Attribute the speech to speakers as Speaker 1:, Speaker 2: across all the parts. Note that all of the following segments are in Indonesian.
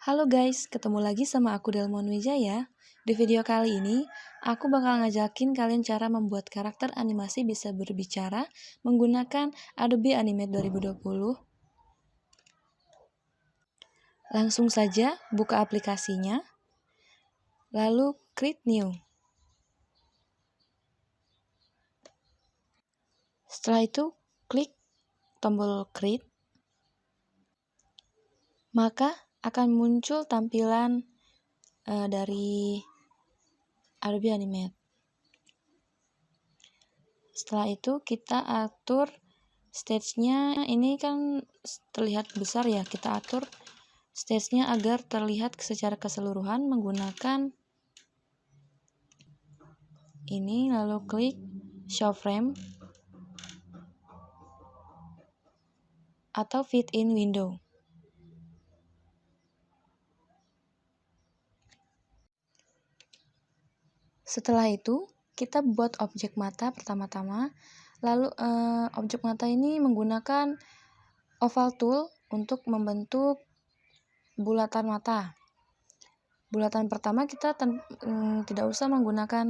Speaker 1: Halo guys, ketemu lagi sama aku Delmon Wijaya. Di video kali ini, aku bakal ngajakin kalian cara membuat karakter animasi bisa berbicara menggunakan Adobe Animate 2020. Langsung saja buka aplikasinya, lalu create new. Setelah itu, klik tombol create. Maka akan muncul tampilan dari Adobe Animate. Setelah itu kita atur stage-nya, ini kan terlihat besar ya, kita atur stage-nya agar terlihat secara keseluruhan menggunakan ini, lalu klik show frame atau fit in window. Setelah itu, kita buat objek mata pertama-tama. Lalu objek mata ini menggunakan oval tool untuk membentuk bulatan mata. Bulatan pertama kita tidak usah menggunakan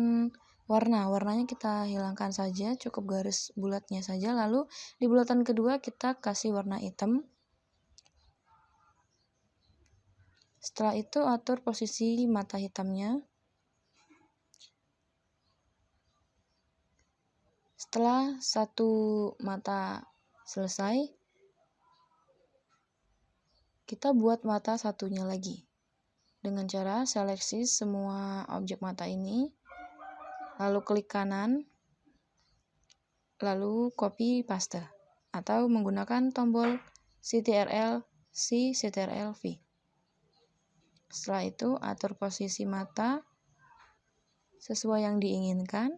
Speaker 1: warnanya kita hilangkan saja, cukup garis bulatnya saja. Lalu di bulatan kedua kita kasih warna hitam. Setelah itu atur posisi mata hitamnya. Setelah satu mata selesai, kita buat mata satunya lagi dengan cara seleksi semua objek mata ini, lalu klik kanan, lalu copy paste atau menggunakan tombol Ctrl+V. Setelah itu atur posisi mata sesuai yang diinginkan.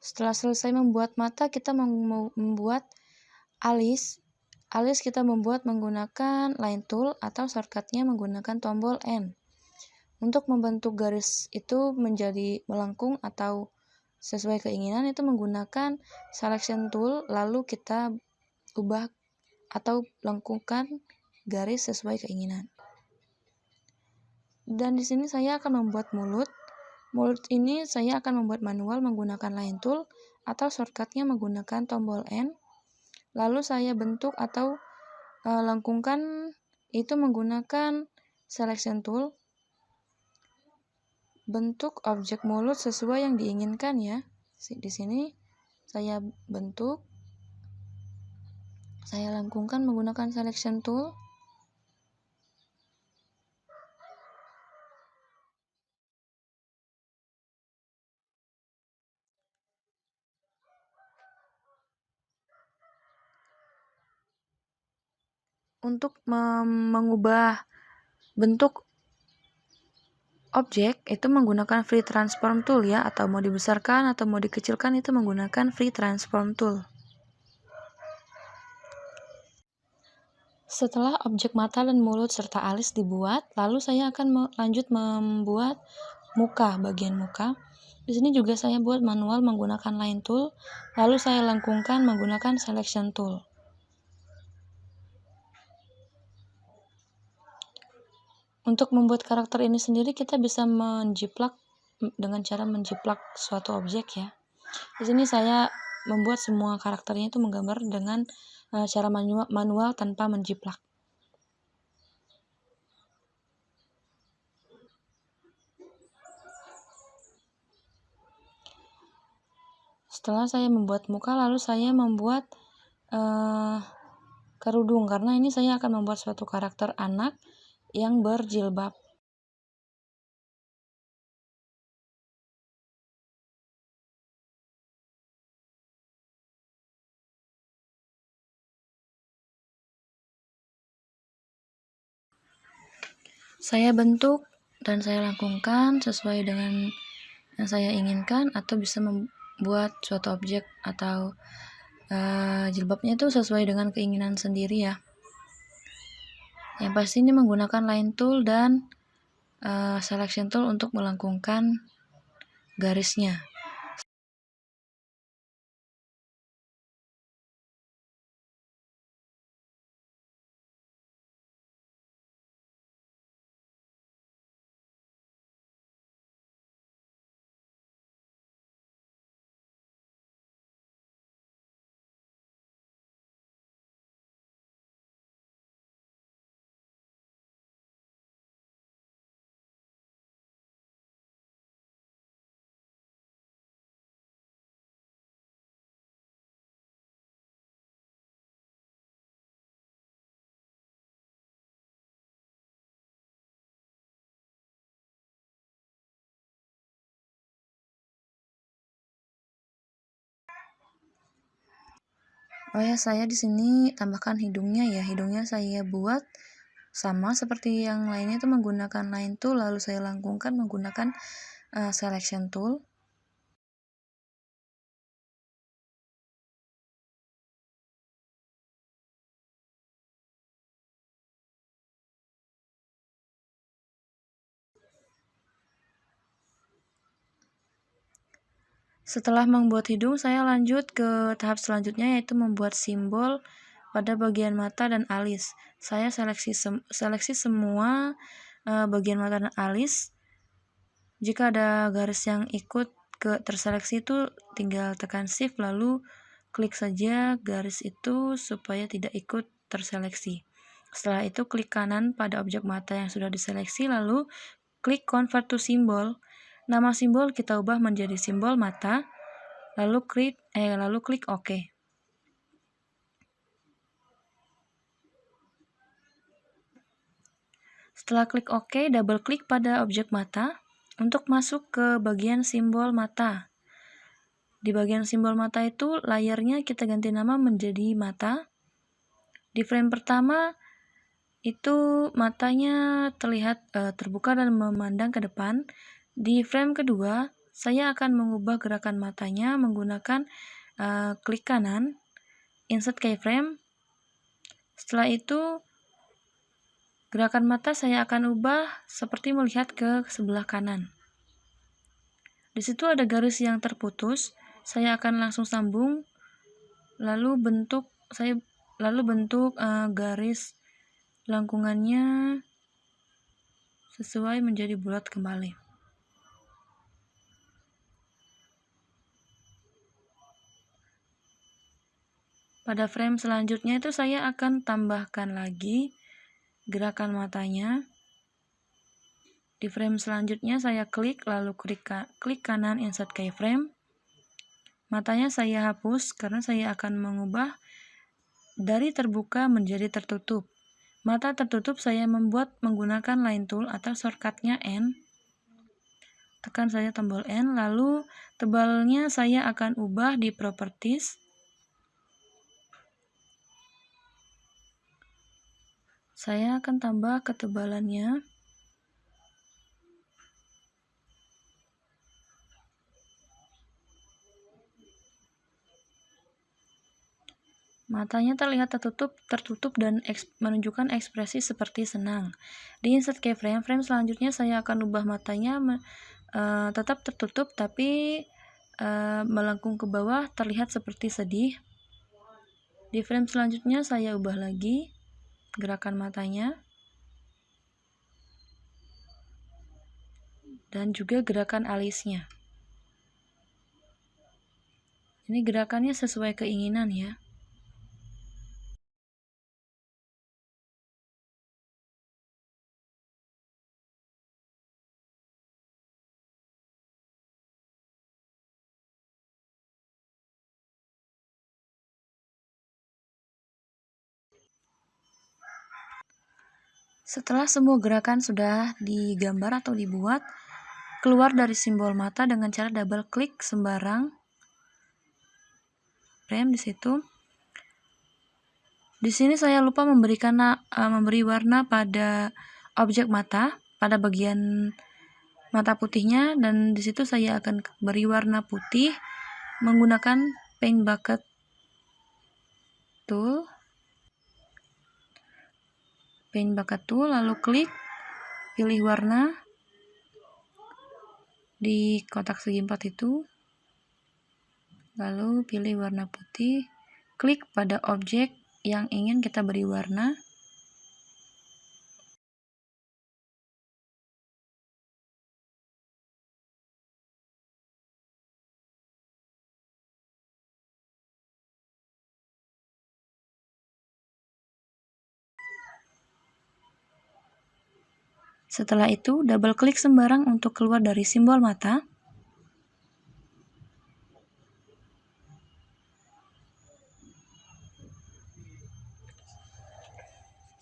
Speaker 1: Setelah selesai membuat mata, kita membuat alis. Alis kita membuat menggunakan line tool atau shortcutnya menggunakan tombol N. Untuk membentuk garis itu menjadi melengkung atau sesuai keinginan itu menggunakan selection tool, lalu kita ubah atau lengkungkan garis sesuai keinginan. Dan di sini saya akan membuat mulut. Mulut ini saya akan membuat manual menggunakan line tool atau shortcutnya menggunakan tombol N. Lalu saya bentuk atau lengkungkan itu menggunakan selection tool. Bentuk objek mulut sesuai yang diinginkan ya. Di sini saya bentuk, saya lengkungkan menggunakan selection tool. Untuk mengubah bentuk objek itu menggunakan free transform tool ya, atau mau dibesarkan atau mau dikecilkan itu menggunakan free transform tool. Setelah objek mata dan mulut serta alis dibuat, lalu saya akan lanjut membuat muka, bagian muka. Di sini juga saya buat manual menggunakan line tool, lalu saya lengkungkan menggunakan selection tool. Untuk membuat karakter ini sendiri kita bisa menjiplak dengan cara menjiplak suatu objek ya. Di sini saya membuat semua karakternya itu menggambar dengan cara manual tanpa menjiplak. Setelah saya membuat muka, lalu saya membuat kerudung, karena ini saya akan membuat suatu karakter anak yang berjilbab. Saya bentuk dan saya lengkungkan sesuai dengan yang saya inginkan, atau bisa membuat suatu objek atau jilbabnya itu sesuai dengan keinginan sendiri ya. Yang pasti ini menggunakan line tool dan selection tool untuk melengkungkan garisnya. Oh ya, saya di sini tambahkan hidungnya ya. Hidungnya saya buat sama seperti yang lainnya itu menggunakan line tool, lalu saya langkungkan menggunakan selection tool. Setelah membuat hidung, saya lanjut ke tahap selanjutnya, yaitu membuat simbol pada bagian mata dan alis. Saya seleksi semua bagian mata dan alis. Jika ada garis yang ikut ke terseleksi itu, tinggal tekan shift lalu klik saja garis itu supaya tidak ikut terseleksi. Setelah itu klik kanan pada objek mata yang sudah diseleksi, lalu klik convert to symbol. Nama simbol kita ubah menjadi simbol mata, lalu klik OK. Setelah klik OK, double klik pada objek mata untuk masuk ke bagian simbol mata. Di bagian simbol mata itu, layarnya kita ganti nama menjadi mata. Di frame pertama, itu matanya terlihat terbuka dan memandang ke depan. Di frame kedua, saya akan mengubah gerakan matanya menggunakan klik kanan, insert keyframe. Setelah itu, gerakan mata saya akan ubah seperti melihat ke sebelah kanan. Di situ ada garis yang terputus, saya akan langsung sambung, lalu bentuk garis langkungannya sesuai menjadi bulat kembali. Pada frame selanjutnya itu saya akan tambahkan lagi gerakan matanya. Di frame selanjutnya saya klik, lalu klik kanan insert keyframe. Matanya saya hapus karena saya akan mengubah dari terbuka menjadi tertutup. Mata tertutup saya membuat menggunakan line tool atau shortcutnya N. Tekan saja tombol N, lalu tebalnya saya akan ubah di properties. Saya akan tambah ketebalannya. Matanya terlihat tertutup dan menunjukkan ekspresi seperti senang. Di insert keyframe, frame selanjutnya saya akan ubah matanya tetap tertutup tapi melengkung ke bawah terlihat seperti sedih. Di frame selanjutnya saya ubah lagi gerakan matanya dan juga gerakan alisnya. Ini gerakannya sesuai keinginan ya. Setelah semua gerakan sudah digambar atau dibuat, keluar dari simbol mata dengan cara double klik sembarang frame di situ. Di sini saya lupa memberi warna pada objek mata, pada bagian mata putihnya, dan di situ saya akan beri warna putih menggunakan paint bucket tool. Lalu klik, pilih warna di kotak segi 4 itu, lalu pilih warna putih, klik pada objek yang ingin kita beri warna. Setelah itu, double klik sembarang untuk keluar dari simbol mata.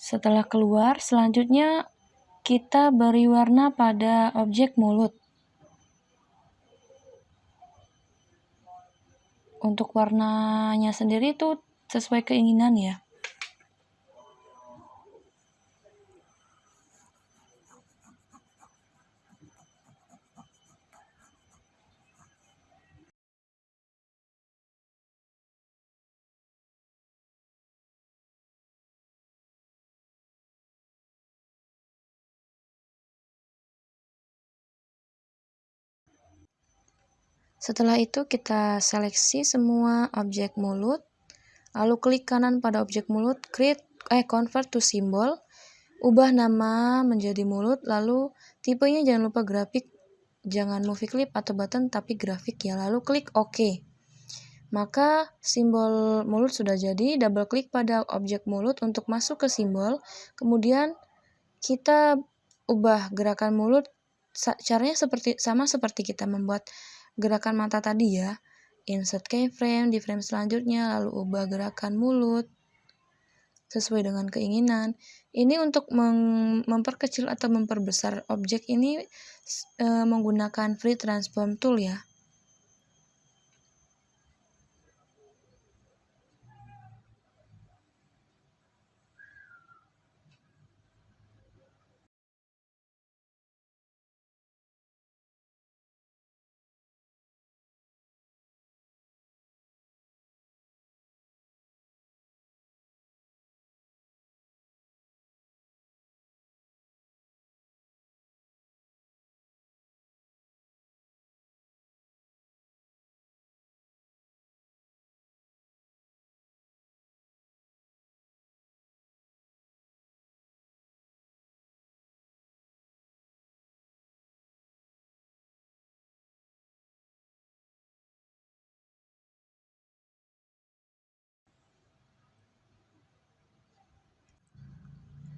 Speaker 1: Setelah keluar, selanjutnya kita beri warna pada objek mulut. Untuk warnanya sendiri itu sesuai keinginan ya. Setelah itu kita seleksi semua objek mulut, lalu klik kanan pada objek mulut, convert to symbol, ubah nama menjadi mulut, lalu tipenya jangan lupa grafik, jangan movie clip atau button tapi grafik ya, lalu klik OK. Maka simbol mulut sudah jadi, double klik pada objek mulut untuk masuk ke simbol, kemudian kita ubah gerakan mulut, caranya sama seperti kita membuat gerakan mata tadi ya. Insert keyframe di frame selanjutnya, lalu ubah gerakan mulut sesuai dengan keinginan. Ini untuk memperkecil atau memperbesar objek ini menggunakan free transform tool ya.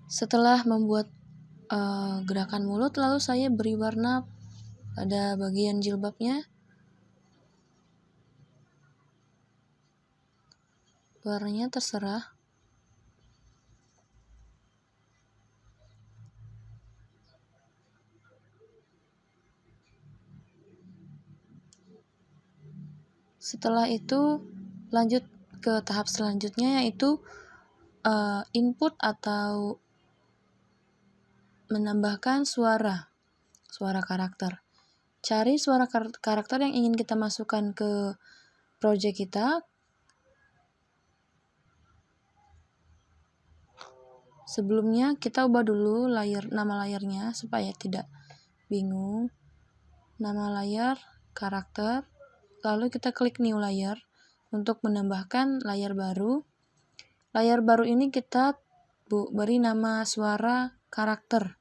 Speaker 1: Setelah membuat gerakan mulut, lalu saya beri warna pada bagian jilbabnya. Warnanya terserah. Setelah itu lanjut ke tahap selanjutnya, yaitu input atau menambahkan suara karakter. Cari suara karakter yang ingin kita masukkan ke project kita. Sebelumnya kita ubah dulu nama layarnya supaya tidak bingung. Nama layar, karakter, lalu kita klik new layer untuk menambahkan layar baru. Layar baru ini kita beri nama suara karakter.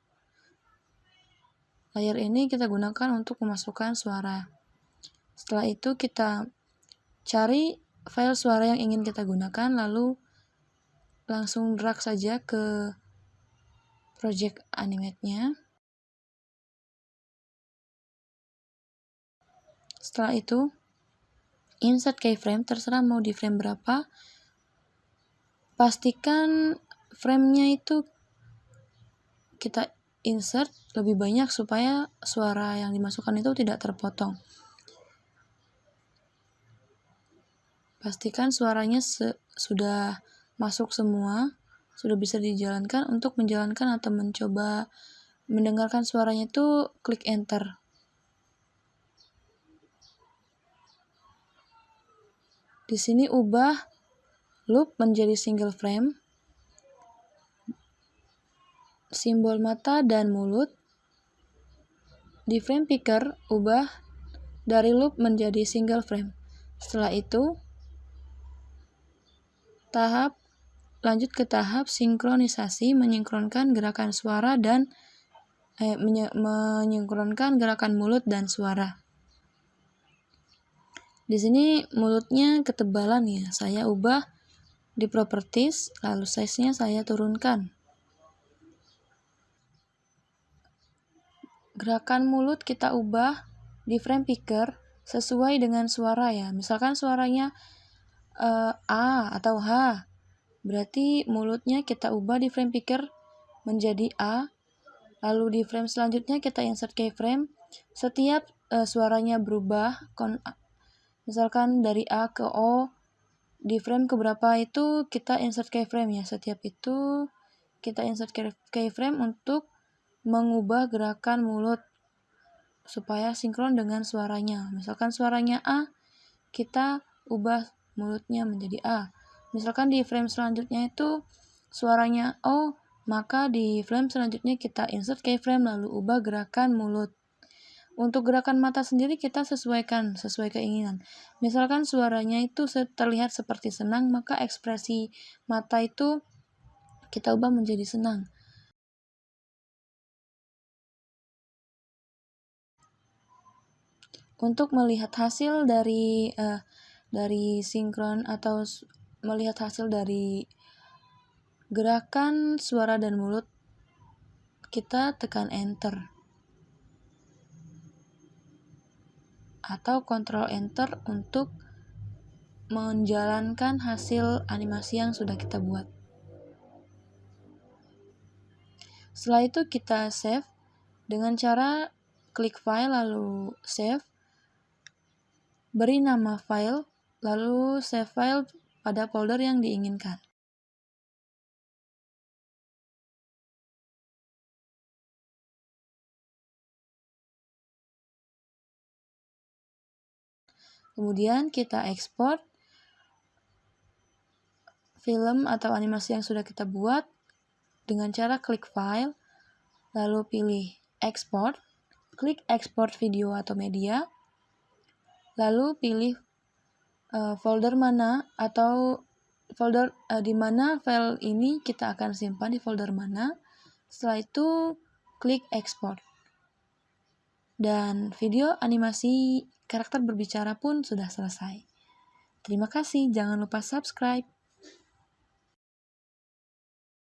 Speaker 1: Layar ini kita gunakan untuk memasukkan suara. Setelah itu kita cari file suara yang ingin kita gunakan, lalu langsung drag saja ke project animate-nya. Setelah itu insert keyframe, terserah mau di frame berapa. Pastikan frame-nya itu kita insert lebih banyak supaya suara yang dimasukkan itu tidak terpotong. Pastikan suaranya sudah masuk semua, sudah bisa dijalankan. Untuk menjalankan atau mencoba mendengarkan suaranya itu klik enter. Di sini ubah loop menjadi single frame, simbol mata dan mulut. Di frame picker ubah dari loop menjadi single frame. Setelah itu lanjut ke tahap sinkronisasi, menyingkronkan gerakan suara dan menyingkronkan gerakan mulut dan suara. Di sini mulutnya ketebalan ya, saya ubah di properties, lalu size-nya saya turunkan. Gerakan mulut kita ubah di frame picker sesuai dengan suara ya. Misalkan suaranya A atau H, berarti mulutnya kita ubah di frame picker menjadi A. Lalu di frame selanjutnya kita insert keyframe. Setiap suaranya berubah, misalkan dari A ke O, di frame keberapa itu kita insert keyframe ya. Setiap itu kita insert keyframe untuk mengubah gerakan mulut supaya sinkron dengan suaranya. Misalkan suaranya A, kita ubah mulutnya menjadi A. Misalkan di frame selanjutnya itu suaranya O, maka di frame selanjutnya kita insert keyframe lalu ubah gerakan mulut. Untuk gerakan mata sendiri kita sesuaikan sesuai keinginan. Misalkan suaranya itu terlihat seperti senang, maka ekspresi mata itu kita ubah menjadi senang. Untuk melihat hasil dari sinkron atau melihat hasil dari gerakan suara dan mulut, kita tekan enter atau Ctrl Enter untuk menjalankan hasil animasi yang sudah kita buat. Setelah itu kita save dengan cara klik file lalu save, beri nama file, lalu save file pada folder yang diinginkan. Kemudian kita ekspor film atau animasi yang sudah kita buat dengan cara klik file, lalu pilih export, klik export video atau media, lalu pilih folder mana atau folder di mana file ini kita akan simpan di folder mana. Setelah itu klik export. Dan video animasi karakter berbicara pun sudah selesai. Terima kasih, jangan lupa subscribe.